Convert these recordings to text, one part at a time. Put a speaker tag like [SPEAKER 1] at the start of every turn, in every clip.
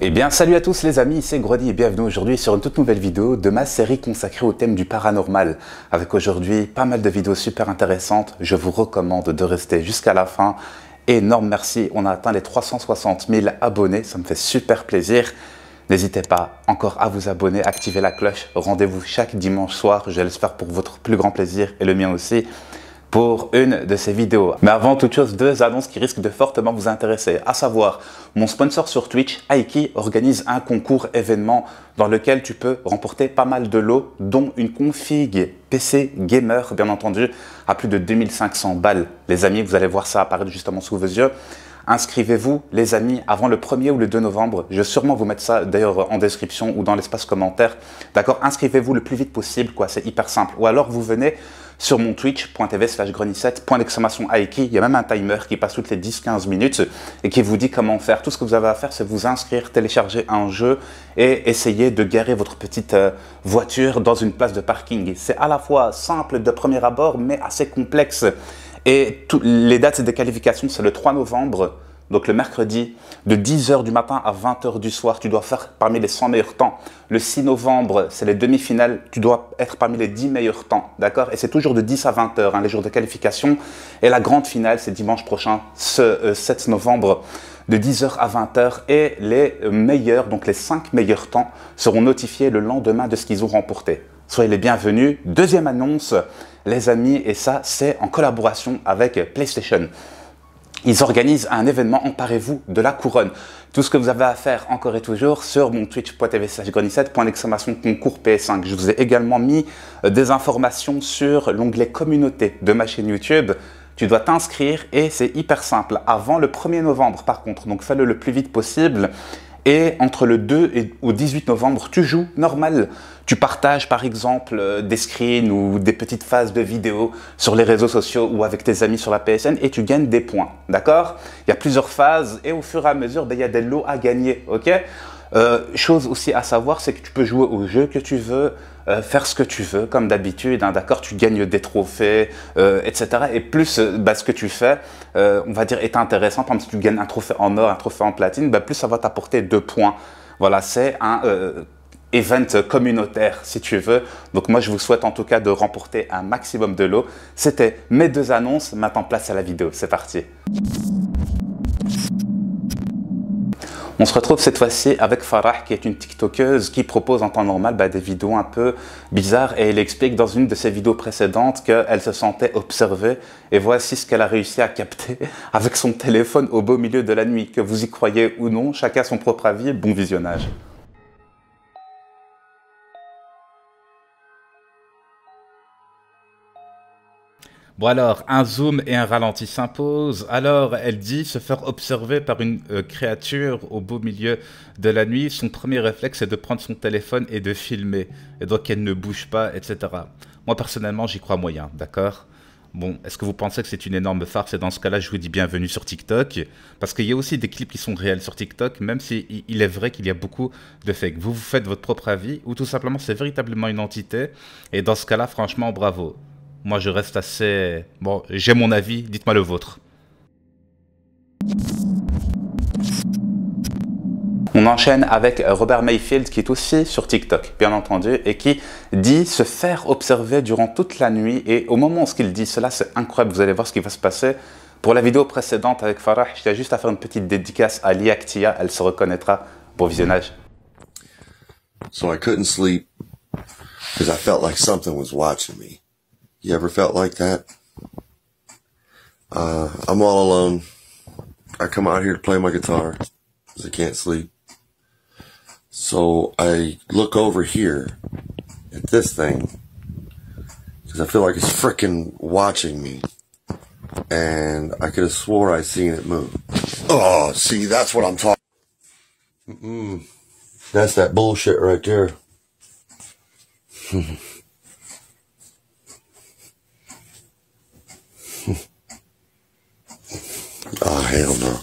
[SPEAKER 1] Eh bien, salut à tous les amis, c'est Grody et bienvenue aujourd'hui sur une toute nouvelle vidéo de ma série consacrée au thème du paranormal. Avec aujourd'hui pas mal de vidéos super intéressantes, je vous recommande de rester jusqu'à la fin. Énorme merci, on a atteint les 360 000 abonnés, ça me fait super plaisir. N'hésitez pas encore à vous abonner, activer la cloche, rendez-vous chaque dimanche soir, je l'espère pour votre plus grand plaisir et le mien aussi, pour une de ces vidéos. Mais avant toute chose, deux annonces qui risquent de fortement vous intéresser, à savoir mon sponsor sur Twitch, Aiki, organise un concours événement dans lequel tu peux remporter pas mal de lots, dont une config PC gamer, bien entendu, à plus de 2500 balles. Les amis, vous allez voir ça apparaître justement sous vos yeux. Inscrivez-vous les amis avant le 1er ou le 2 novembre. Je vais sûrement vous mettre ça d'ailleurs en description ou dans l'espace commentaire. D'accord? Inscrivez-vous le plus vite possible, quoi. C'est hyper simple. Ou alors vous venez sur mon twitch.tv/grony7, Aiki. Il y a même un timer qui passe toutes les 10-15 minutes et qui vous dit comment faire. Tout ce que vous avez à faire, c'est vous inscrire, télécharger un jeu et essayer de garer votre petite voiture dans une place de parking. C'est à la fois simple de premier abord, mais assez complexe. Et les dates de qualification, c'est le 3 novembre, donc le mercredi, de 10 h du matin à 20 h du soir. Tu dois faire parmi les 100 meilleurs temps. Le 6 novembre, c'est les demi-finales. Tu dois être parmi les 10 meilleurs temps, d'accord? Et c'est toujours de 10 à 20 h, les jours de qualification. Et la grande finale, c'est dimanche prochain, ce 7 novembre, de 10 h à 20 h. Et les meilleurs, donc les 5 meilleurs temps, seront notifiés le lendemain de ce qu'ils ont remporté. Soyez les bienvenus. Deuxième annonce, les amis, et ça, c'est en collaboration avec PlayStation. Ils organisent un événement, emparez-vous de la couronne. Tout ce que vous avez à faire encore et toujours sur mon twitch.tv/grony7, concours PS5. Je vous ai également mis des informations sur l'onglet communauté de ma chaîne YouTube. Tu dois t'inscrire et c'est hyper simple. Avant le 1er novembre par contre, donc fais-le le plus vite possible. Et entre le 2 et au 18 novembre, tu joues normal. Tu partages par exemple des screens ou des petites phases de vidéos sur les réseaux sociaux ou avec tes amis sur la PSN et tu gagnes des points. D'accord? Il y a plusieurs phases et au fur et à mesure, il y a des lots à gagner. Ok? Chose aussi à savoir, c'est que tu peux jouer au jeu que tu veux, faire ce que tu veux, comme d'habitude, hein, d'accord, tu gagnes des trophées, etc. Et plus ce que tu fais, on va dire, est intéressant. Par exemple, si tu gagnes un trophée en or, un trophée en platine, plus ça va t'apporter 2 points. Voilà, c'est un event communautaire, si tu veux. Donc moi, je vous souhaite en tout cas de remporter un maximum de lots. C'était mes deux annonces. Maintenant, place à la vidéo. C'est parti. On se retrouve cette fois-ci avec Farah, qui est une TikTokeuse qui propose en temps normal des vidéos un peu bizarres et elle explique dans une de ses vidéos précédentes qu'elle se sentait observée et voici ce qu'elle a réussi à capter avec son téléphone au beau milieu de la nuit. Que vous y croyez ou non, chacun son propre avis, bon visionnage.
[SPEAKER 2] Bon alors, un zoom et un ralenti s'imposent. Alors, elle dit se faire observer par une créature au beau milieu de la nuit. Son premier réflexe est de prendre son téléphone et de filmer. Et donc, elle ne bouge pas, etc. Moi, personnellement, j'y crois moyen, d'accord? Bon, est-ce que vous pensez que c'est une énorme farce? Et dans ce cas-là, je vous dis bienvenue sur TikTok. Parce qu'il y a aussi des clips qui sont réels sur TikTok, même si il est vrai qu'il y a beaucoup de fake. Vous faites votre propre avis, ou tout simplement, c'est véritablement une entité. Et dans ce cas-là, franchement, bravo. Moi, je reste assez... Bon, j'ai mon avis, dites-moi le vôtre.
[SPEAKER 1] On enchaîne avec Robert Mayfield qui est aussi sur TikTok, bien entendu, et qui dit se faire observer durant toute la nuit. Et au moment où il dit cela, c'est incroyable, vous allez voir ce qui va se passer. Pour la vidéo précédente avec Farah, j'étais juste à faire une petite dédicace à Liaktia, elle se reconnaîtra. Bon visionnage.
[SPEAKER 3] So I couldn't sleep because I felt like something was watching me. You ever felt like that? I'm all alone. I come out here to play my guitar because I can't sleep. So I look over here at this thing because I feel like it's frickin' watching me. And I could have swore I seen it move. Oh, see, that's what I'm talking. That's that bullshit right there. Oh, hell no.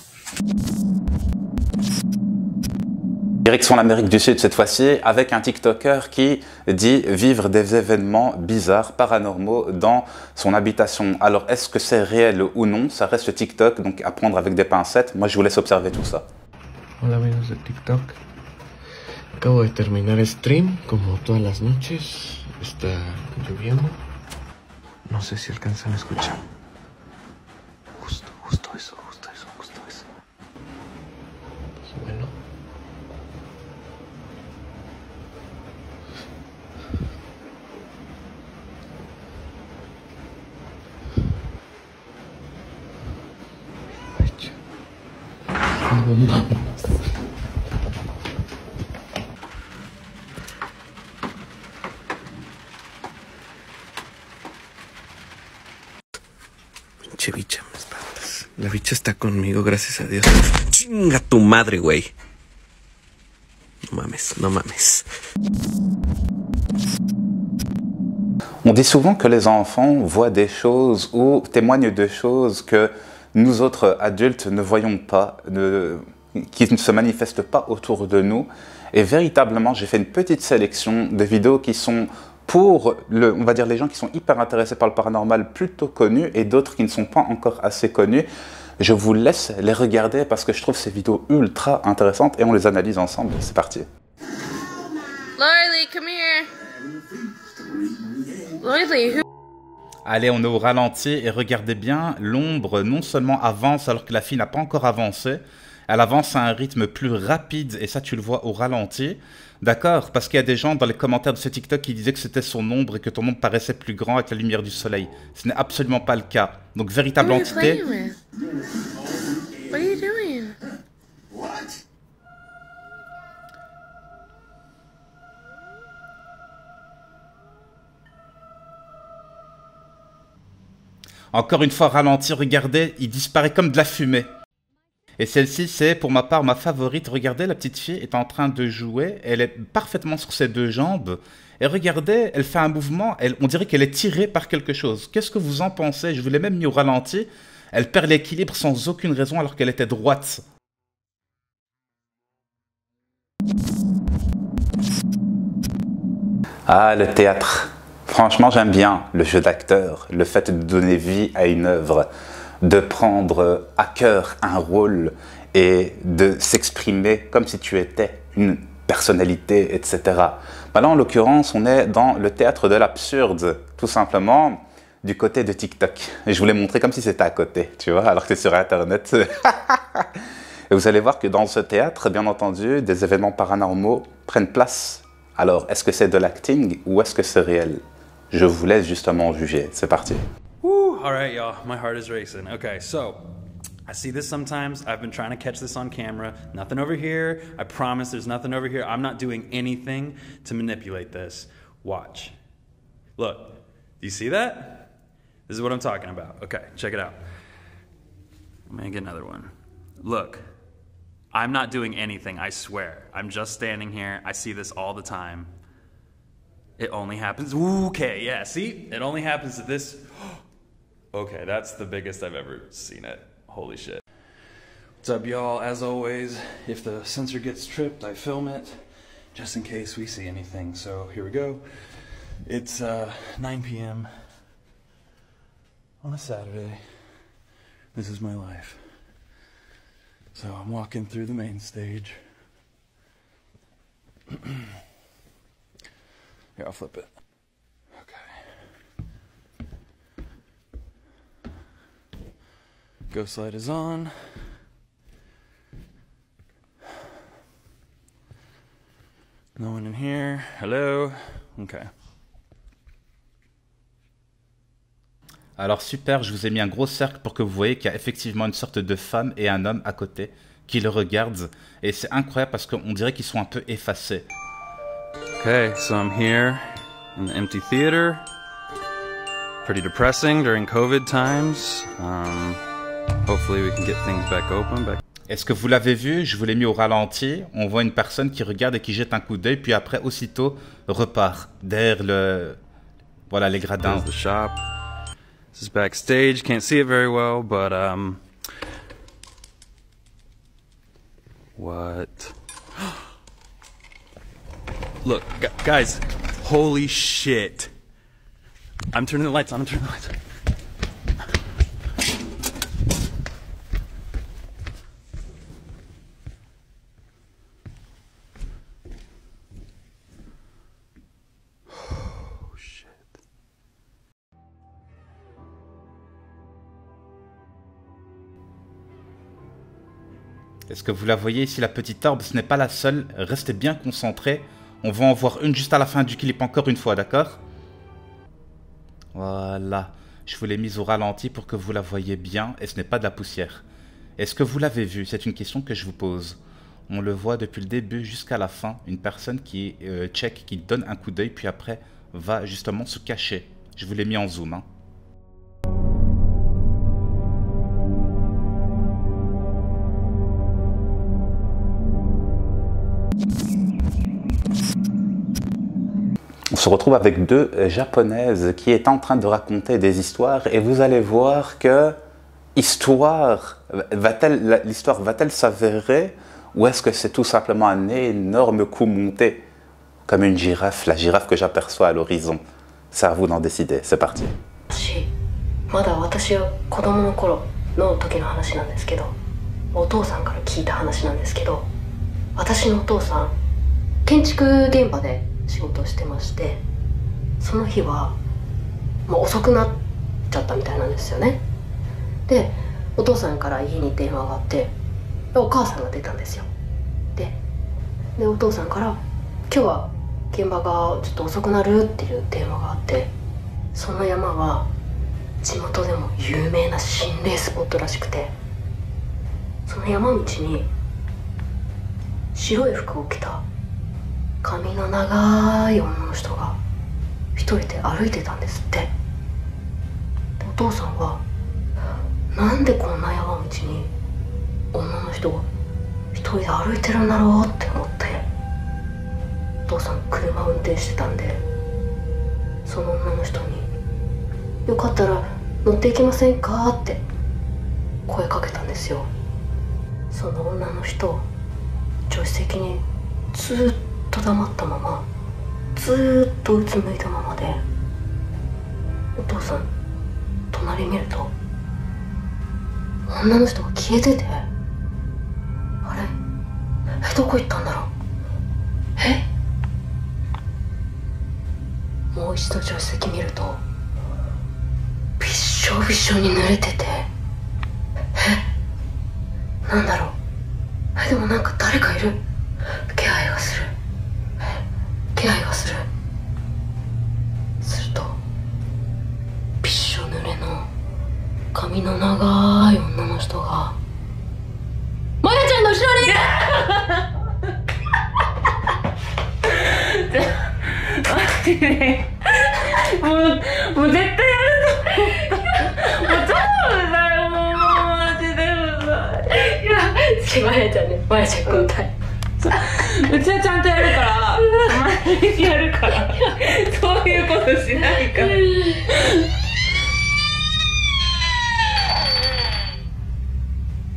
[SPEAKER 1] Direction l'Amérique du Sud cette fois-ci avec un TikToker qui dit vivre des événements bizarres, paranormaux dans son habitation. Alors est-ce que c'est réel ou non? Ça reste TikTok, donc à prendre avec des pincettes. Moi je vous laisse observer tout ça.
[SPEAKER 4] Hola amigos de TikTok. Acabo de terminar stream, como todas las noches. Está lloviendo. No sé si alcanzan a escuchar. Justo eso. Pues bueno. Ay, vamos. Pinche bicha, me espantas. La bicha está conmigo, gracias a Dios. Chinga tu madre, güey. No mames.
[SPEAKER 1] On dit souvent que les enfants voient des choses ou témoignent de choses que nous autres adultes ne voyons pas, qui ne se manifestent pas autour de nous. Et véritablement, j'ai fait une petite sélection de vidéos qui sont pour, on va dire, les gens qui sont hyper intéressés par le paranormal, plutôt connus, et d'autres qui ne sont pas encore assez connus. Je vous laisse les regarder parce que je trouve ces vidéos ultra intéressantes et on les analyse ensemble. C'est parti.
[SPEAKER 5] Lorelei, come here. Lorelei, who?
[SPEAKER 2] Allez, on est au ralenti et regardez bien, l'ombre non seulement avance alors que la fille n'a pas encore avancé, elle avance à un rythme plus rapide et ça tu le vois au ralenti. D'accord? Parce qu'il y a des gens dans les commentaires de ce TikTok qui disaient que c'était son ombre et que ton ombre paraissait plus grand avec la lumière du soleil. Ce n'est absolument pas le cas. Donc véritable
[SPEAKER 5] Who are you
[SPEAKER 2] entité...
[SPEAKER 5] playing with? What are you doing?
[SPEAKER 2] Encore une fois ralenti, regardez, il disparaît comme de la fumée. Et celle-ci, c'est pour ma part ma favorite. Regardez, la petite fille est en train de jouer. Elle est parfaitement sur ses deux jambes. Et regardez, elle fait un mouvement. On dirait qu'elle est tirée par quelque chose. Qu'est-ce que vous en pensez? Je vous l'ai même mis au ralenti. Elle perd l'équilibre sans aucune raison alors qu'elle était droite.
[SPEAKER 1] Ah, le théâtre. Franchement, j'aime bien le jeu d'acteur, le fait de donner vie à une œuvre, de prendre à cœur un rôle et de s'exprimer comme si tu étais une personnalité, etc. Maintenant, en l'occurrence, on est dans le théâtre de l'absurde, tout simplement du côté de TikTok. Et je vous l'ai montré comme si c'était à côté, tu vois, alors que c'est sur Internet. Et vous allez voir que dans ce théâtre, bien entendu, des événements paranormaux prennent place. Alors, est-ce que c'est de l'acting ou est-ce que c'est réel? Je vous laisse justement juger. C'est parti.
[SPEAKER 6] Woo! All right, y'all. My heart is racing. Okay, so I see this sometimes. I've been trying to catch this on camera. Nothing over here. I promise there's nothing over here. I'm not doing anything to manipulate this. Watch. Look. Do you see that? This is what I'm talking about. Okay, check it out. I'm gonna get another one. Look. I'm not doing anything, I swear. I'm just standing here. I see this all the time. It only happens. Okay, yeah, see? It only happens to this. Okay, that's the biggest I've ever seen it. Holy shit. What's up, y'all? As always, if the sensor gets tripped, I film it just in case we see anything. So here we go. It's 9 p.m. on a Saturday. This is my life. So I'm walking through the main stage. Here, I'll flip it. Okay. Ghost light is on. No one in here. Hello. Okay.
[SPEAKER 2] Alors super, je vous ai mis un gros cercle pour que vous voyez qu'il y a effectivement une sorte de femme et un homme à côté qui le regardent. Et c'est incroyable parce qu'on dirait qu'ils sont un peu effacés.
[SPEAKER 6] Okay, so I'm here in the empty theater. Pretty depressing during COVID times. Hopefully we can get things back open.
[SPEAKER 2] Est-ce que vous l'avez vu? Je vous l'ai mis au ralenti. On voit une personne qui regarde et qui jette un coup d'œil, puis après, aussitôt, repart derrière le... Voilà, les gradins.
[SPEAKER 6] There's the shop. This is backstage. Can't see it very well, but what? Look, guys, holy shit. I'm turning the lights on, I'm turning the lights on.
[SPEAKER 2] Est-ce que vous la voyez ici, la petite orbe? Ce n'est pas la seule. Restez bien concentrés. On va en voir une juste à la fin du clip encore une fois, d'accord? Voilà. Je vous l'ai mise au ralenti pour que vous la voyez bien et ce n'est pas de la poussière. Est-ce que vous l'avez vu? C'est une question que je vous pose. On le voit depuis le début jusqu'à la fin. Une personne qui check, qui donne un coup d'œil puis après va justement se cacher. Je vous l'ai mis en zoom, hein.
[SPEAKER 1] On se retrouve avec deux japonaises qui est en train de raconter des histoires et vous allez voir que l'histoire va-t-elle s'avérer ou est-ce que c'est tout simplement un énorme coup monté comme une girafe, la girafe que j'aperçois à l'horizon. C'est à vous d'en décider, c'est parti.
[SPEAKER 7] まだ私は子供の頃の時の話なんですけど、お父さんから聞いた話なんですけど、私のお父さん建築現場で仕事をしてまして、その日はもう遅くなっちゃったみたいなんですよね。でお父さんから家に電話があって、お母さんが出たんですよ。でお父さんから「今日は現場がちょっと遅くなる」っていう電話があって、その山は地元でも有名な心霊スポットらしくて、その山道に白い服を着た髪の長い女の人が一人で歩いてたんですって。でお父さんはなんでこんな山道に女の人が一人で歩いてるんだろうって思って、お父さん車運転してたんで、その女の人に「よかったら乗っていきませんか?」って声かけたんですよ。その女の人助手席にずっと黙ったまま、ずっとうつむいたままで、お父さん隣見ると女の人が消えてて、あれどこ行ったんだろう、もう一度助手席見るとびっしょびしょに濡れてて、なんだろう、でもなんか誰かいる気配がする、気配がする。するとびっしょ濡れの髪の長い女の人が「まやちゃんの後ろにいる!」
[SPEAKER 5] もう絶対やると思った。もう超うざい、もうマジでうざい。いや
[SPEAKER 7] 次まやちゃんね、まやちゃん交代。
[SPEAKER 5] うちはちゃんとやるから毎日やるから、そういうことしないから。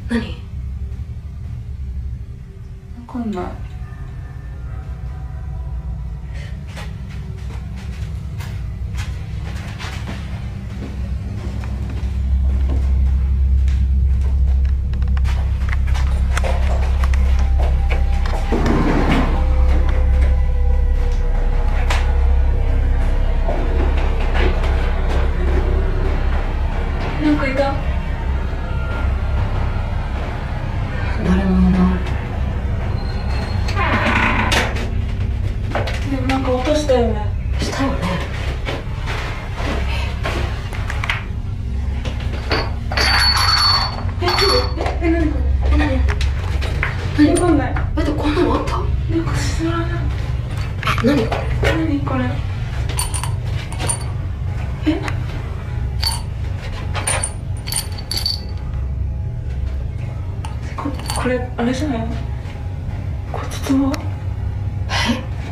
[SPEAKER 7] 何？
[SPEAKER 5] わかんない。なんかいた？
[SPEAKER 7] 誰もいない。
[SPEAKER 5] でもなんか音したよね。
[SPEAKER 7] したよね。
[SPEAKER 5] 何これ？何？わかんない。
[SPEAKER 7] でもこんなのあった？
[SPEAKER 5] なんか知らない。
[SPEAKER 7] 何これ？
[SPEAKER 5] 何これ？これあれじゃない？骨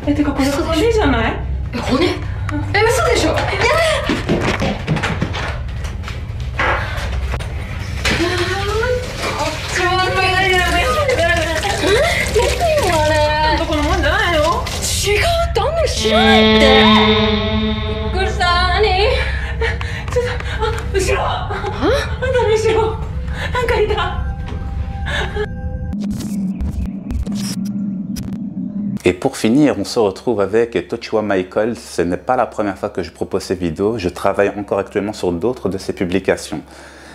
[SPEAKER 5] 壺？てかこれ骨じゃない？
[SPEAKER 7] 骨？嘘でしょ？や
[SPEAKER 5] だこのもんじゃないの？
[SPEAKER 7] 違うってあんなの知らないって。びっくりした。何？
[SPEAKER 5] ちょっと後ろ。あんたの後ろなんかいた。
[SPEAKER 1] Et pour finir, on se retrouve avec Tochiwa Michael. Ce n'est pas la première fois que je propose ces vidéos. Je travaille encore actuellement sur d'autres de ses publications.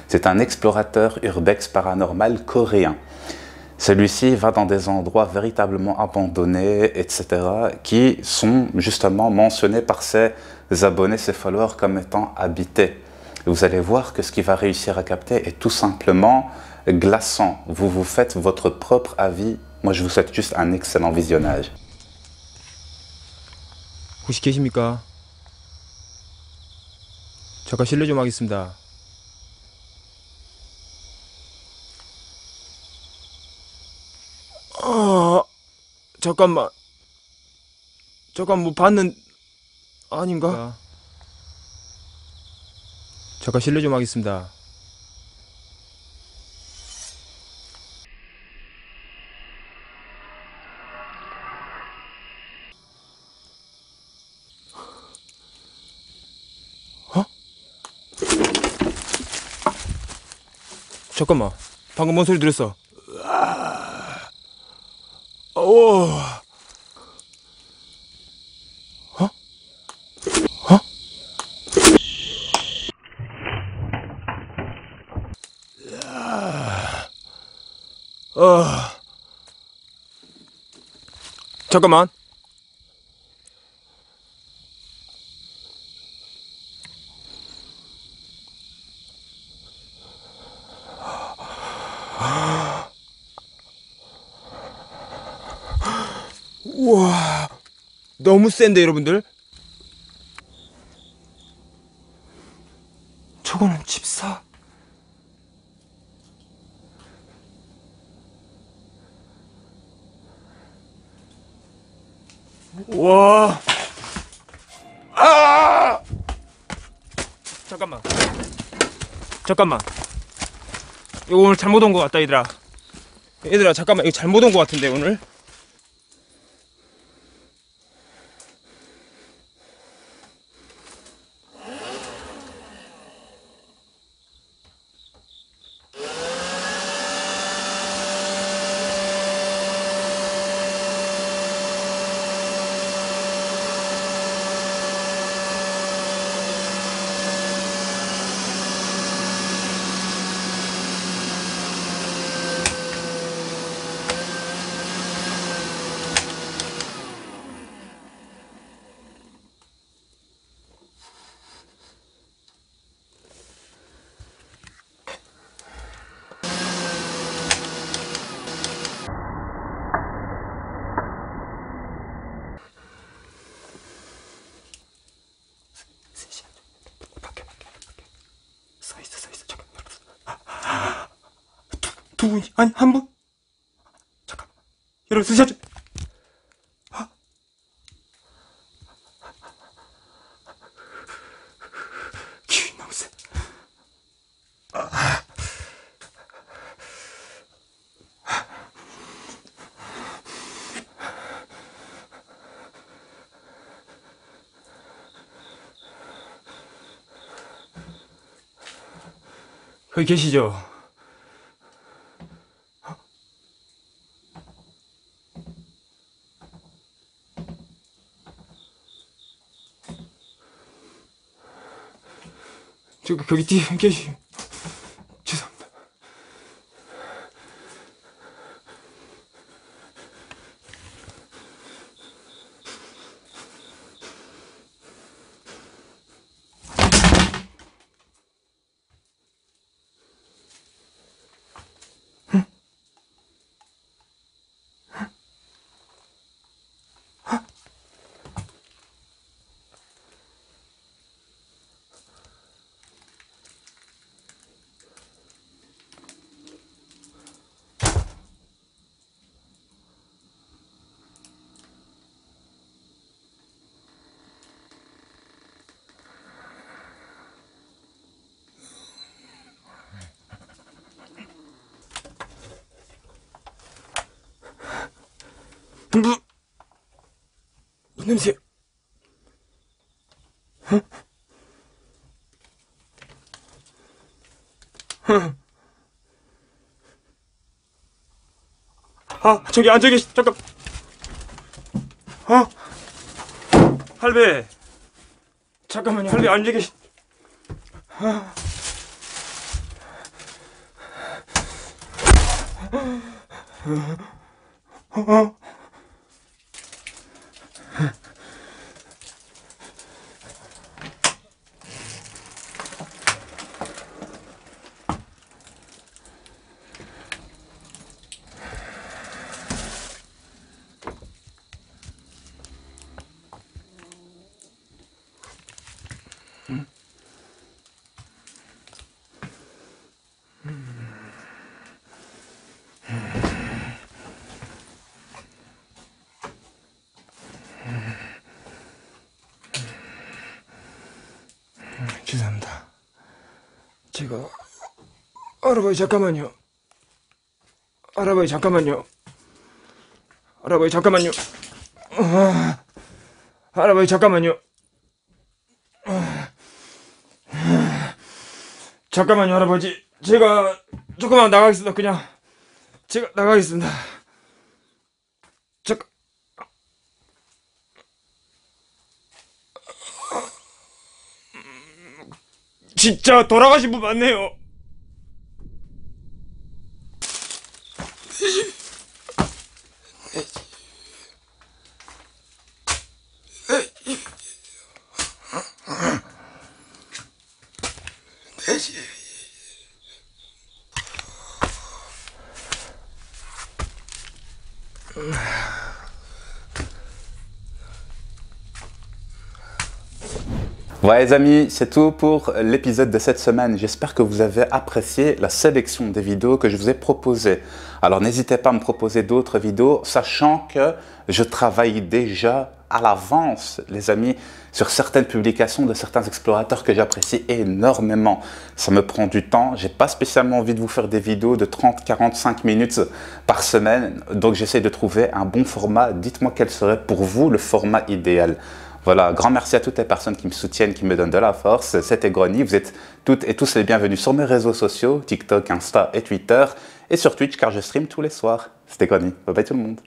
[SPEAKER 1] C'est un explorateur urbex paranormal coréen. Celui-ci va dans des endroits véritablement abandonnés, etc., qui sont justement mentionnés par ses abonnés, ses followers comme étant habités. Et vous allez voir que ce qu'il va réussir à capter est tout simplement glaçant. Vous vous faites votre propre avis. Moi, je vous souhaite juste un excellent visionnage.
[SPEAKER 8] 혹시 계십니까? 잠깐 실례 좀 하겠습니다. 잠깐만. 잠깐 뭐 봤는 아닌가? 잠깐 실례 좀 하겠습니다. 잠깐만, 방금 뭔 소리 들었어? 오. 잠깐만. 우와, 너무 센데 여러분들? 저거는 집사. 와. 아! 잠깐만. 이거 오늘 잘못 온 것 같다, 얘들아. 잠깐만, 이거 잘못 온 것 같은데 오늘. 두 분이 아니 한 분? 잠깐 여러분 쓰셔줘. 기운이 너무 세. 거기 계시죠? 거기 뒤에 계시. 죄송합니다. 이 냄새. 저기 앉아 계시. 잠깐. 할배. 잠깐만요. 할배 앉아 계시. 죄송합니다. 제가 할아버지 잠깐만요. 할아버지 잠깐만요. 할아버지 잠깐만요. 할아버지 잠깐만요. 잠깐만요, 할아버지. 제가 조금만 나가겠습니다. 그냥 제가 나가겠습니다. 잠깐. 진짜 돌아가신 분 맞네요.
[SPEAKER 1] Voilà les amis, c'est tout pour l'épisode de cette semaine. J'espère que vous avez apprécié la sélection des vidéos que je vous ai proposées. Alors n'hésitez pas à me proposer d'autres vidéos, sachant que je travaille déjà à l'avance, les amis, sur certaines publications de certains explorateurs que j'apprécie énormément. Ça me prend du temps, j'ai pas spécialement envie de vous faire des vidéos de 30-45 minutes par semaine, donc j'essaie de trouver un bon format. Dites-moi quel serait pour vous le format idéal. Voilà, grand merci à toutes les personnes qui me soutiennent, qui me donnent de la force. C'était Grony, vous êtes toutes et tous les bienvenus sur mes réseaux sociaux, TikTok, Insta et Twitter, et sur Twitch car je stream tous les soirs. C'était Grony, bye bye tout le monde.